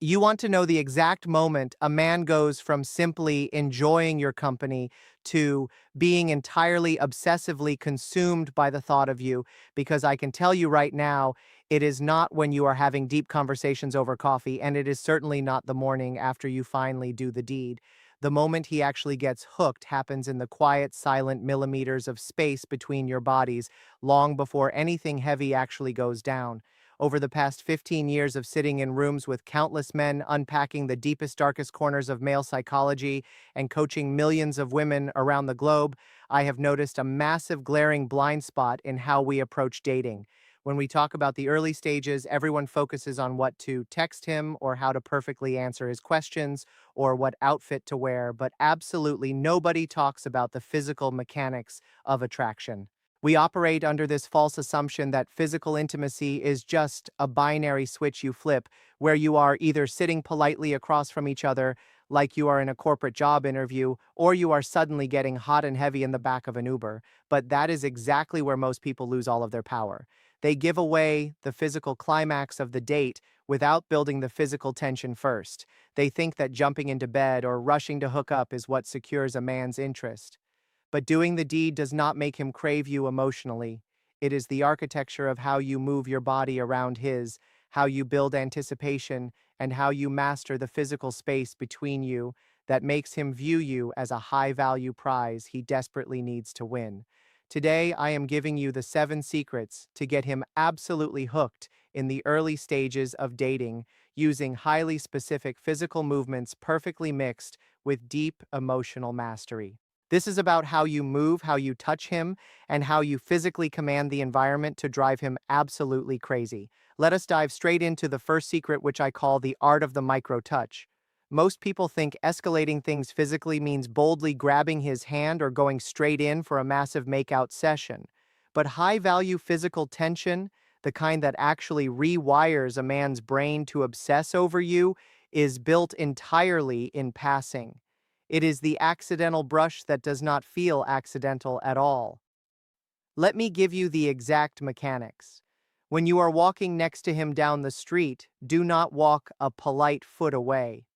You want to know the exact moment a man goes from simply enjoying your company to being entirely obsessively consumed by the thought of you, because I can tell you right now, it is not when you are having deep conversations over coffee, and it is certainly not the morning after you finally do the deed. The moment he actually gets hooked happens in the quiet, silent millimeters of space between your bodies, long before anything heavy actually goes down. Over the past 15 years of sitting in rooms with countless men unpacking the deepest, darkest corners of male psychology and coaching millions of women around the globe, I have noticed a massive glaring blind spot in how we approach dating. When we talk about the early stages, everyone focuses on what to text him or how to perfectly answer his questions or what outfit to wear, but absolutely nobody talks about the physical mechanics of attraction. We operate under this false assumption that physical intimacy is just a binary switch you flip, where you are either sitting politely across from each other, like you are in a corporate job interview, or you are suddenly getting hot and heavy in the back of an Uber. But that is exactly where most people lose all of their power. They give away the physical climax of the date without building the physical tension first. They think that jumping into bed or rushing to hook up is what secures a man's interest. But doing the deed does not make him crave you emotionally. It is the architecture of how you move your body around his, how you build anticipation, and how you master the physical space between you that makes him view you as a high-value prize he desperately needs to win. Today, I am giving you the 7 secrets to get him absolutely hooked in the early stages of dating, using highly specific physical movements perfectly mixed with deep emotional mastery. This is about how you move, how you touch him, and how you physically command the environment to drive him absolutely crazy. Let us dive straight into the first secret, which I call the art of the micro touch. Most people think escalating things physically means boldly grabbing his hand or going straight in for a massive makeout session. But high-value physical tension, the kind that actually rewires a man's brain to obsess over you, is built entirely in passing. It is the accidental brush that does not feel accidental at all. Let me give you the exact mechanics. When you are walking next to him down the street, do not walk a polite foot away.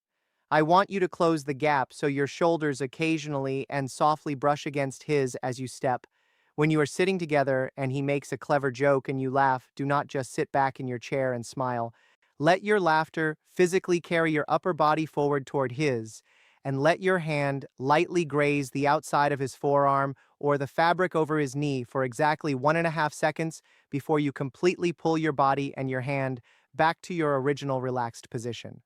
I want you to close the gap so your shoulders occasionally and softly brush against his as you step. When you are sitting together and he makes a clever joke and you laugh, do not just sit back in your chair and smile. Let your laughter physically carry your upper body forward toward his, and let your hand lightly graze the outside of his forearm or the fabric over his knee for exactly 1.5 seconds before you completely pull your body and your hand back to your original relaxed position.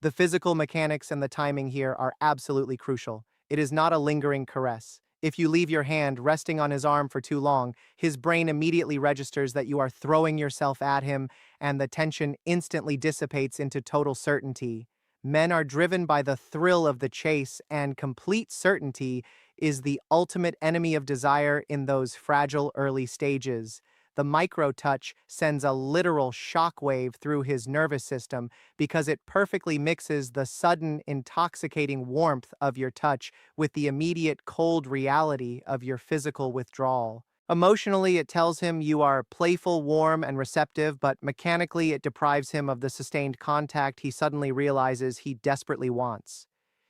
The physical mechanics and the timing here are absolutely crucial. It is not a lingering caress. If you leave your hand resting on his arm for too long, his brain immediately registers that you are throwing yourself at him, and the tension instantly dissipates into total certainty. Men are driven by the thrill of the chase, and complete certainty is the ultimate enemy of desire in those fragile early stages. The micro touch sends a literal shockwave through his nervous system because it perfectly mixes the sudden, intoxicating warmth of your touch with the immediate cold reality of your physical withdrawal. Emotionally, it tells him you are playful, warm, and receptive, but mechanically, it deprives him of the sustained contact he suddenly realizes he desperately wants.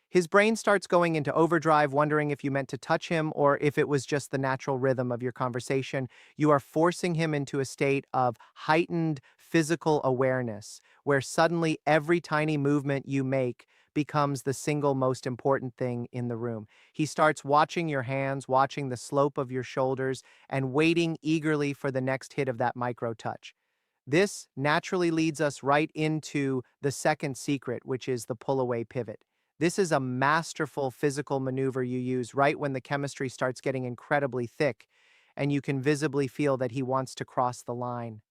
His brain starts going into overdrive, wondering if you meant to touch him or if it was just the natural rhythm of your conversation. You are forcing him into a state of heightened physical awareness, where suddenly every tiny movement you make becomes the single most important thing in the room. He starts watching your hands, watching the slope of your shoulders, and waiting eagerly for the next hit of that micro touch. This naturally leads us right into the second secret, which is the pull-away pivot. This is a masterful physical maneuver you use right when the chemistry starts getting incredibly thick, and you can visibly feel that he wants to cross the line.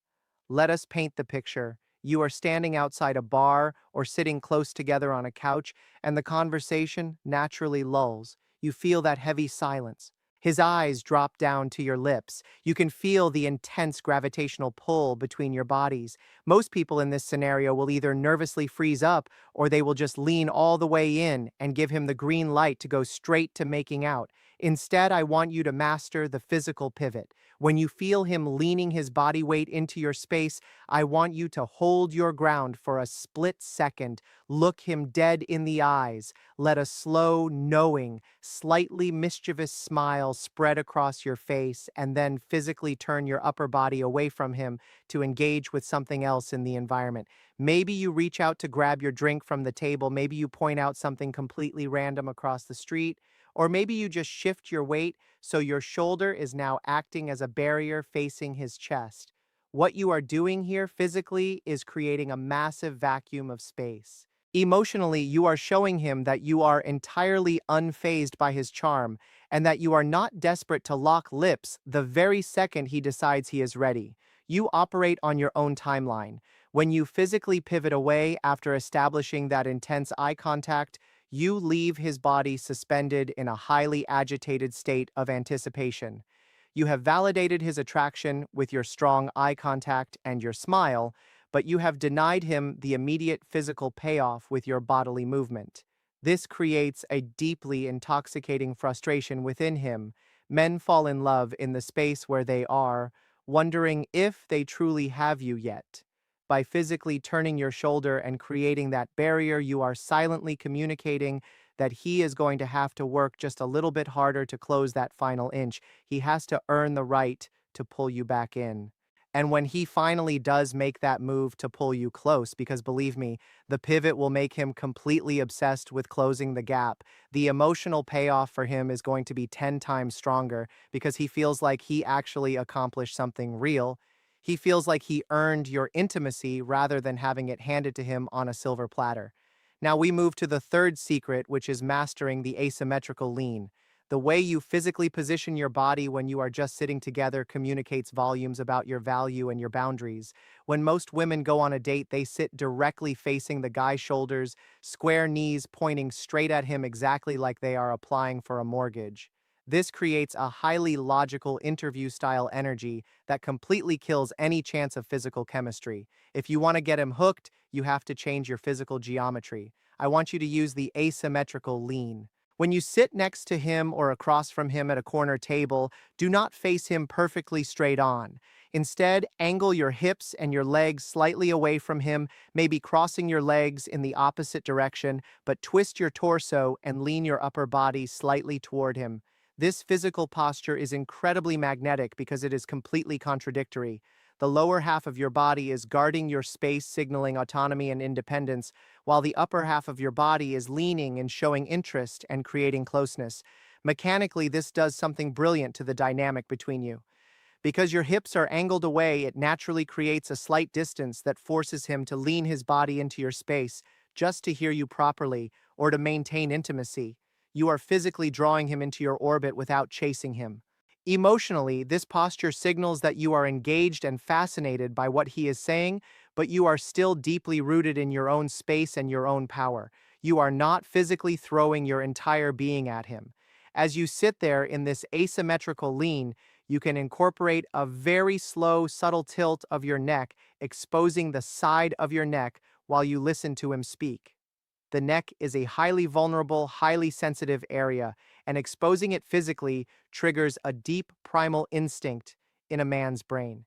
Let us paint the picture. You are standing outside a bar or sitting close together on a couch, and the conversation naturally lulls. You feel that heavy silence. His eyes drop down to your lips. You can feel the intense gravitational pull between your bodies. Most people in this scenario will either nervously freeze up or they will just lean all the way in and give him the green light to go straight to making out. Instead, I want you to master the physical pivot. When you feel him leaning his body weight into your space, I want you to hold your ground for a split second, look him dead in the eyes, let a slow, knowing, slightly mischievous smile spread across your face, and then physically turn your upper body away from him to engage with something else in the environment. Maybe you reach out to grab your drink from the table, maybe you point out something completely random across the street, or maybe you just shift your weight so your shoulder is now acting as a barrier facing his chest. What you are doing here physically is creating a massive vacuum of space. Emotionally, you are showing him that you are entirely unfazed by his charm and that you are not desperate to lock lips the very second he decides he is ready. You operate on your own timeline. When you physically pivot away after establishing that intense eye contact, you leave his body suspended in a highly agitated state of anticipation. You have validated his attraction with your strong eye contact and your smile, but you have denied him the immediate physical payoff with your bodily movement. This creates a deeply intoxicating frustration within him. Men fall in love in the space where they are, wondering if they truly have you yet. By physically turning your shoulder and creating that barrier, you are silently communicating that he is going to have to work just a little bit harder to close that final inch. He has to earn the right to pull you back in. And when he finally does make that move to pull you close, because believe me, the pivot will make him completely obsessed with closing the gap, the emotional payoff for him is going to be 10 times stronger because he feels like he actually accomplished something real. He feels like he earned your intimacy rather than having it handed to him on a silver platter. Now we move to the third secret, which is mastering the asymmetrical lean. The way you physically position your body when you are just sitting together communicates volumes about your value and your boundaries. When most women go on a date, they sit directly facing the guy's shoulders, square knees pointing straight at him exactly like they are applying for a mortgage. This creates a highly logical interview-style energy that completely kills any chance of physical chemistry. If you want to get him hooked, you have to change your physical geometry. I want you to use the asymmetrical lean. When you sit next to him or across from him at a corner table, do not face him perfectly straight on. Instead, angle your hips and your legs slightly away from him, maybe crossing your legs in the opposite direction, but twist your torso and lean your upper body slightly toward him. This physical posture is incredibly magnetic because it is completely contradictory. The lower half of your body is guarding your space, signaling autonomy and independence, while the upper half of your body is leaning and showing interest and creating closeness. Mechanically, this does something brilliant to the dynamic between you. Because your hips are angled away, it naturally creates a slight distance that forces him to lean his body into your space just to hear you properly or to maintain intimacy. You are physically drawing him into your orbit without chasing him. Emotionally, this posture signals that you are engaged and fascinated by what he is saying, but you are still deeply rooted in your own space and your own power. You are not physically throwing your entire being at him. As you sit there in this asymmetrical lean, you can incorporate a very slow, subtle tilt of your neck, exposing the side of your neck while you listen to him speak. The neck is a highly vulnerable, highly sensitive area, and exposing it physically triggers a deep primal instinct in a man's brain.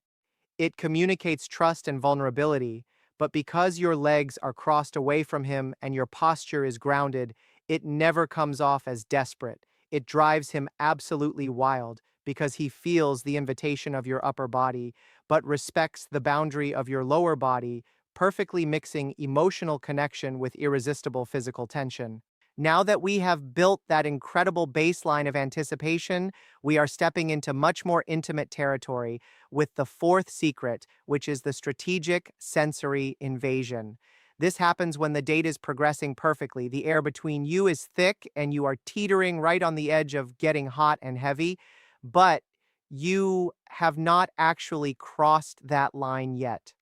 It communicates trust and vulnerability, but because your legs are crossed away from him and your posture is grounded, it never comes off as desperate. It drives him absolutely wild because he feels the invitation of your upper body, but respects the boundary of your lower body, perfectly mixing emotional connection with irresistible physical tension. Now that we have built that incredible baseline of anticipation, we are stepping into much more intimate territory with the fourth secret, which is the strategic sensory invasion. This happens when the date is progressing perfectly. The air between you is thick and you are teetering right on the edge of getting hot and heavy, but you have not actually crossed that line yet.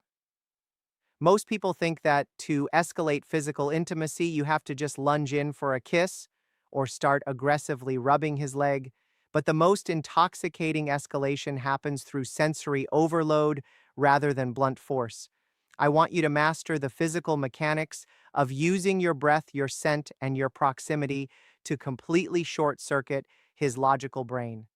Most people think that to escalate physical intimacy, you have to just lunge in for a kiss or start aggressively rubbing his leg. But the most intoxicating escalation happens through sensory overload rather than blunt force. I want you to master the physical mechanics of using your breath, your scent, and your proximity to completely short circuit his logical brain.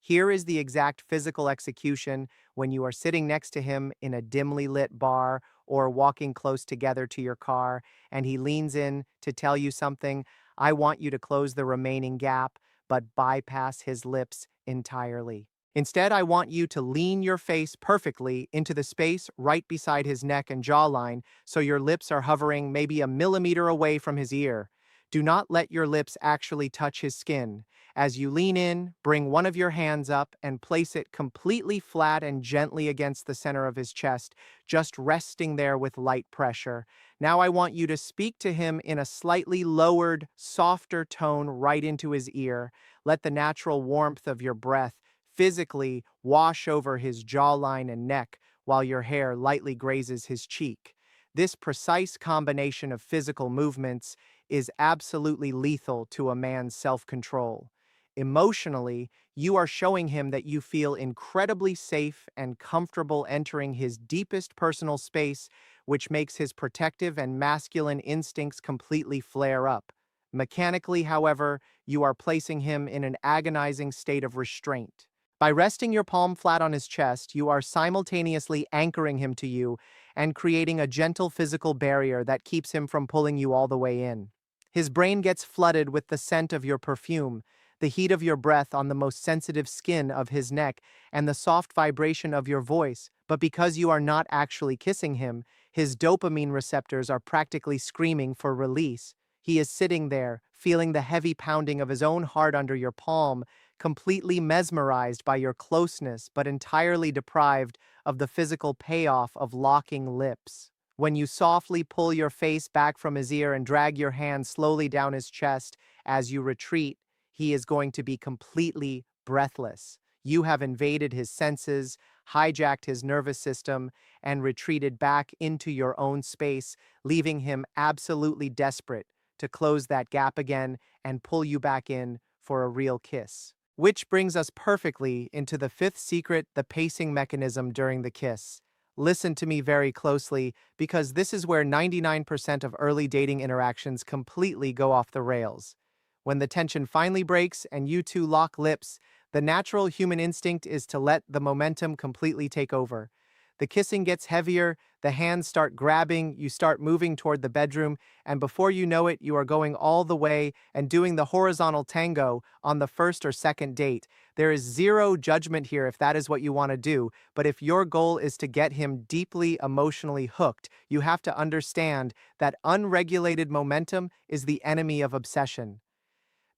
Here is the exact physical execution when you are sitting next to him in a dimly lit bar or walking close together to your car, and he leans in to tell you something. I want you to close the remaining gap, but bypass his lips entirely. Instead, I want you to lean your face perfectly into the space right beside his neck and jawline so your lips are hovering maybe a millimeter away from his ear. Do not let your lips actually touch his skin. As you lean in, bring one of your hands up and place it completely flat and gently against the center of his chest, just resting there with light pressure. Now I want you to speak to him in a slightly lowered, softer tone right into his ear. Let the natural warmth of your breath physically wash over his jawline and neck while your hair lightly grazes his cheek. This precise combination of physical movements is absolutely lethal to a man's self-control. Emotionally, you are showing him that you feel incredibly safe and comfortable entering his deepest personal space, which makes his protective and masculine instincts completely flare up. Mechanically, however, you are placing him in an agonizing state of restraint. By resting your palm flat on his chest, you are simultaneously anchoring him to you and creating a gentle physical barrier that keeps him from pulling you all the way in. His brain gets flooded with the scent of your perfume, the heat of your breath on the most sensitive skin of his neck, and the soft vibration of your voice. But because you are not actually kissing him, his dopamine receptors are practically screaming for release. He is sitting there, feeling the heavy pounding of his own heart under your palm, completely mesmerized by your closeness, but entirely deprived of the physical payoff of locking lips. When you softly pull your face back from his ear and drag your hand slowly down his chest as you retreat, he is going to be completely breathless. You have invaded his senses, hijacked his nervous system, and retreated back into your own space, leaving him absolutely desperate to close that gap again and pull you back in for a real kiss. Which brings us perfectly into the fifth secret, the pacing mechanism during the kiss. Listen to me very closely, because this is where 99% of early dating interactions completely go off the rails. When the tension finally breaks and you two lock lips, the natural human instinct is to let the momentum completely take over. The kissing gets heavier, the hands start grabbing, you start moving toward the bedroom, and before you know it, you are going all the way and doing the horizontal tango on the first or second date. There is zero judgment here if that is what you want to do, but if your goal is to get him deeply emotionally hooked, you have to understand that unregulated momentum is the enemy of obsession.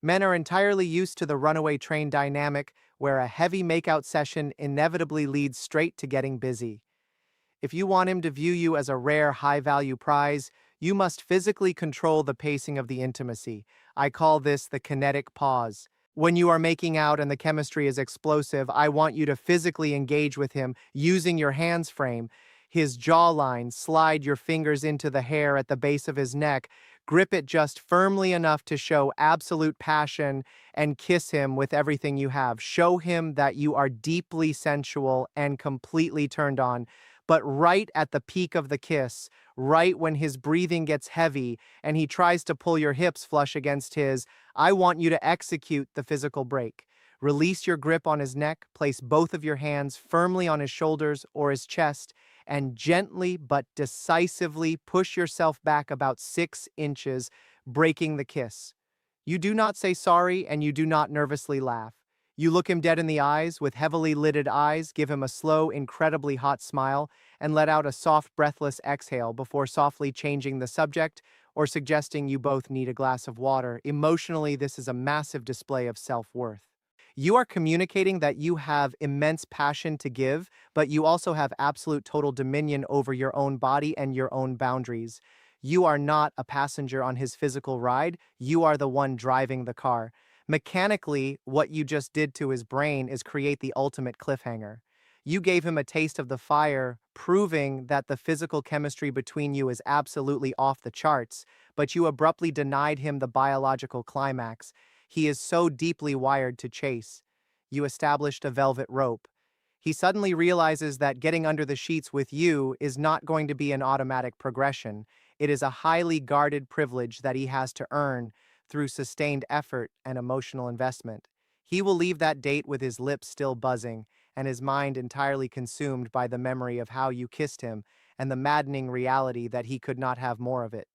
Men are entirely used to the runaway train dynamic, where a heavy makeout session inevitably leads straight to getting busy. If you want him to view you as a rare, high-value prize, you must physically control the pacing of the intimacy. I call this the kinetic pause. When you are making out and the chemistry is explosive, I want you to physically engage with him using your hands frame, his jawline, slide your fingers into the hair at the base of his neck, grip it just firmly enough to show absolute passion, and kiss him with everything you have. Show him that you are deeply sensual and completely turned on. But right at the peak of the kiss, right when his breathing gets heavy and he tries to pull your hips flush against his, I want you to execute the physical break. Release your grip on his neck, place both of your hands firmly on his shoulders or his chest, and gently but decisively push yourself back about 6 inches, breaking the kiss. You do not say sorry and you do not nervously laugh. You look him dead in the eyes with heavily lidded eyes, give him a slow, incredibly hot smile, and let out a soft, breathless exhale before softly changing the subject or suggesting you both need a glass of water. Emotionally, this is a massive display of self-worth. You are communicating that you have immense passion to give, but you also have absolute total dominion over your own body and your own boundaries. You are not a passenger on his physical ride, you are the one driving the car. Mechanically, what you just did to his brain is create the ultimate cliffhanger. You gave him a taste of the fire, proving that the physical chemistry between you is absolutely off the charts, but you abruptly denied him the biological climax. He is so deeply wired to chase. You established a velvet rope. He suddenly realizes that getting under the sheets with you is not going to be an automatic progression. It is a highly guarded privilege that he has to earn through sustained effort and emotional investment. He will leave that date with his lips still buzzing and his mind entirely consumed by the memory of how you kissed him and the maddening reality that he could not have more of it.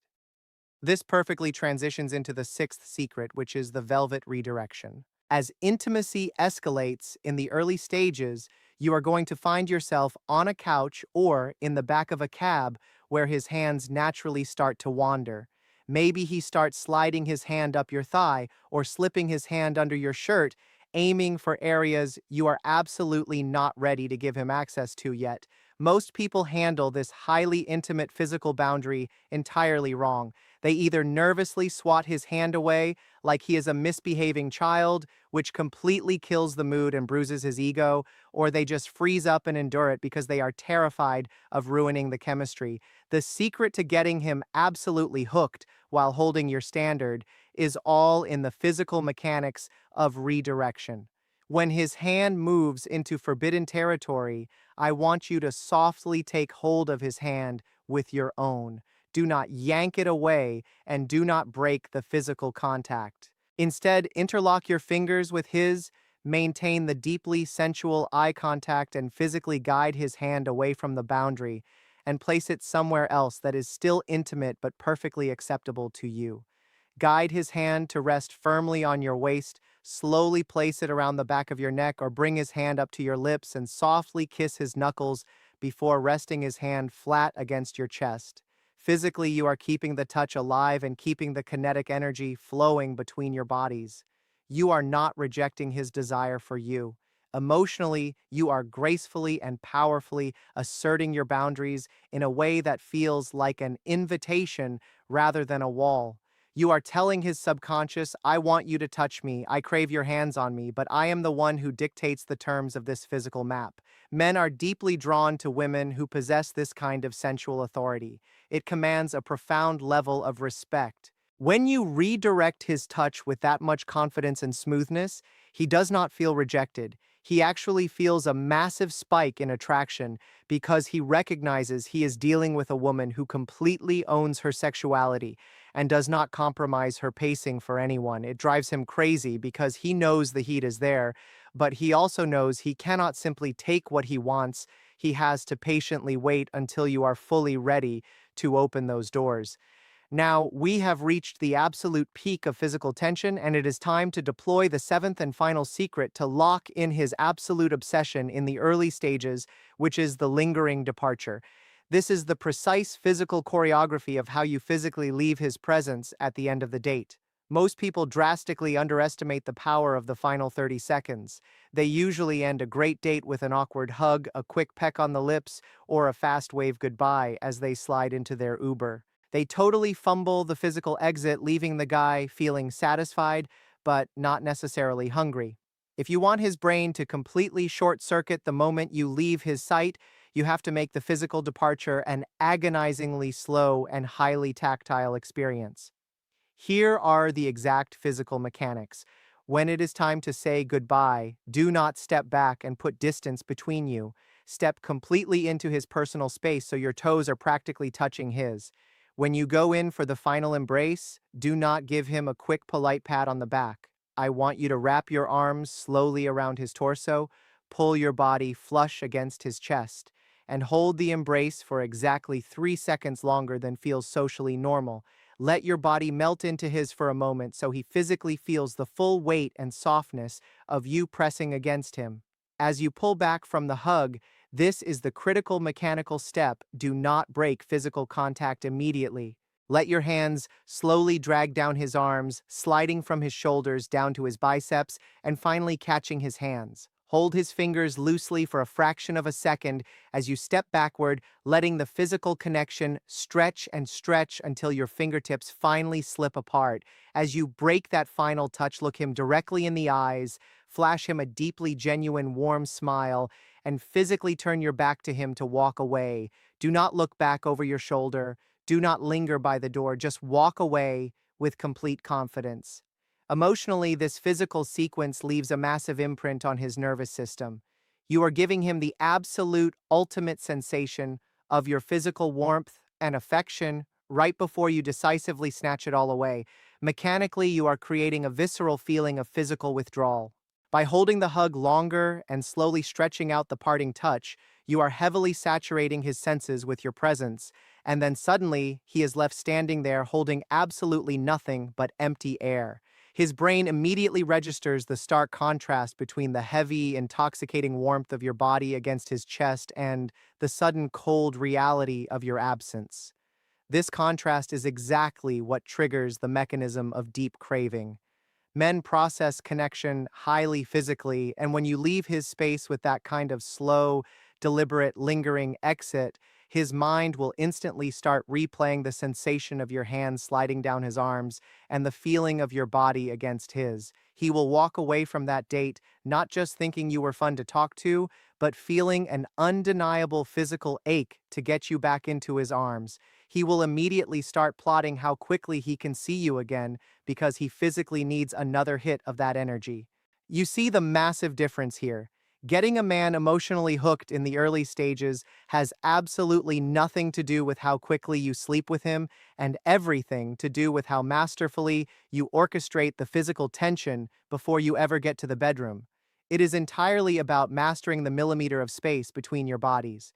This perfectly transitions into the sixth secret, which is the velvet redirection. As intimacy escalates in the early stages, you are going to find yourself on a couch or in the back of a cab where his hands naturally start to wander. Maybe he starts sliding his hand up your thigh or slipping his hand under your shirt, aiming for areas you are absolutely not ready to give him access to yet. Most people handle this highly intimate physical boundary entirely wrong. They either nervously swat his hand away like he is a misbehaving child, which completely kills the mood and bruises his ego, or they just freeze up and endure it because they are terrified of ruining the chemistry. The secret to getting him absolutely hooked while holding your standard is all in the physical mechanics of redirection. When his hand moves into forbidden territory, I want you to softly take hold of his hand with your own. Do not yank it away and do not break the physical contact. Instead, interlock your fingers with his, maintain the deeply sensual eye contact, and physically guide his hand away from the boundary and place it somewhere else that is still intimate but perfectly acceptable to you. Guide his hand to rest firmly on your waist, slowly place it around the back of your neck, or bring his hand up to your lips and softly kiss his knuckles before resting his hand flat against your chest. Physically, you are keeping the touch alive and keeping the kinetic energy flowing between your bodies. You are not rejecting his desire for you. Emotionally, you are gracefully and powerfully asserting your boundaries in a way that feels like an invitation rather than a wall. You are telling his subconscious, I want you to touch me, I crave your hands on me, but I am the one who dictates the terms of this physical map. Men are deeply drawn to women who possess this kind of sensual authority. It commands a profound level of respect. When you redirect his touch with that much confidence and smoothness, he does not feel rejected. He actually feels a massive spike in attraction because he recognizes he is dealing with a woman who completely owns her sexuality and does not compromise her pacing for anyone. It drives him crazy because he knows the heat is there, but he also knows he cannot simply take what he wants. He has to patiently wait until you are fully ready to open those doors. Now, we have reached the absolute peak of physical tension, and it is time to deploy the seventh and final secret to lock in his absolute obsession in the early stages, which is the lingering departure. This is the precise physical choreography of how you physically leave his presence at the end of the date. Most people drastically underestimate the power of the final 30 seconds. They usually end a great date with an awkward hug, a quick peck on the lips, or a fast wave goodbye as they slide into their Uber. They totally fumble the physical exit, leaving the guy feeling satisfied, but not necessarily hungry. If you want his brain to completely short-circuit the moment you leave his sight, you have to make the physical departure an agonizingly slow and highly tactile experience. Here are the exact physical mechanics. When it is time to say goodbye, do not step back and put distance between you. Step completely into his personal space so your toes are practically touching his. When you go in for the final embrace, do not give him a quick polite pat on the back. I want you to wrap your arms slowly around his torso, pull your body flush against his chest, and hold the embrace for exactly 3 seconds longer than feels socially normal. Let your body melt into his for a moment so he physically feels the full weight and softness of you pressing against him. As you pull back from the hug, this is the critical mechanical step. Do not break physical contact immediately. Let your hands slowly drag down his arms, sliding from his shoulders down to his biceps, and finally catching his hands. Hold his fingers loosely for a fraction of a second as you step backward, letting the physical connection stretch and stretch until your fingertips finally slip apart. As you break that final touch, look him directly in the eyes, flash him a deeply genuine warm smile, and physically turn your back to him to walk away. Do not look back over your shoulder. Do not linger by the door. Just walk away with complete confidence. Emotionally, this physical sequence leaves a massive imprint on his nervous system. You are giving him the absolute ultimate sensation of your physical warmth and affection right before you decisively snatch it all away. Mechanically, you are creating a visceral feeling of physical withdrawal. By holding the hug longer and slowly stretching out the parting touch, you are heavily saturating his senses with your presence, and then suddenly he is left standing there holding absolutely nothing but empty air. His brain immediately registers the stark contrast between the heavy, intoxicating warmth of your body against his chest and the sudden cold reality of your absence. This contrast is exactly what triggers the mechanism of deep craving. Men process connection highly physically, and when you leave his space with that kind of slow, deliberate, lingering exit, his mind will instantly start replaying the sensation of your hands sliding down his arms and the feeling of your body against his. He will walk away from that date not just thinking you were fun to talk to, but feeling an undeniable physical ache to get you back into his arms. He will immediately start plotting how quickly he can see you again because he physically needs another hit of that energy. You see the massive difference here. Getting a man emotionally hooked in the early stages has absolutely nothing to do with how quickly you sleep with him and everything to do with how masterfully you orchestrate the physical tension before you ever get to the bedroom. It is entirely about mastering the millimeter of space between your bodies.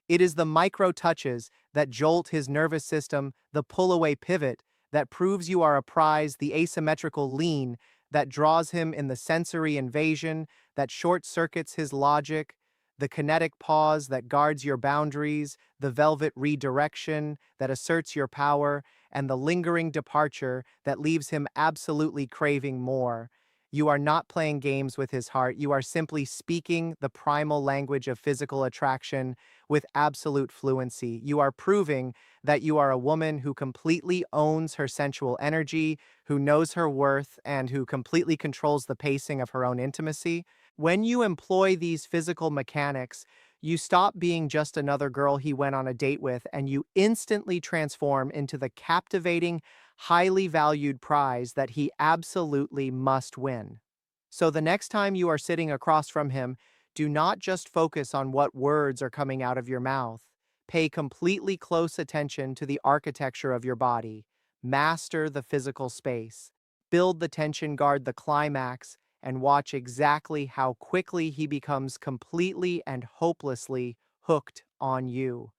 It is the micro touches that jolt his nervous system, the pull-away pivot that proves you are a prize, the asymmetrical lean that draws him in the sensory invasion that short-circuits his logic, the kinetic pause that guards your boundaries, the velvet redirection that asserts your power, and the lingering departure that leaves him absolutely craving more. You are not playing games with his heart, you are simply speaking the primal language of physical attraction with absolute fluency. You are proving that you are a woman who completely owns her sensual energy, who knows her worth, and who completely controls the pacing of her own intimacy. When you employ these physical mechanics, you stop being just another girl he went on a date with, and you instantly transform into the captivating, highly valued prize that he absolutely must win. So the next time you are sitting across from him, do not just focus on what words are coming out of your mouth. Pay completely close attention to the architecture of your body. Master the physical space. Build the tension, guard the climax, and watch exactly how quickly he becomes completely and hopelessly hooked on you.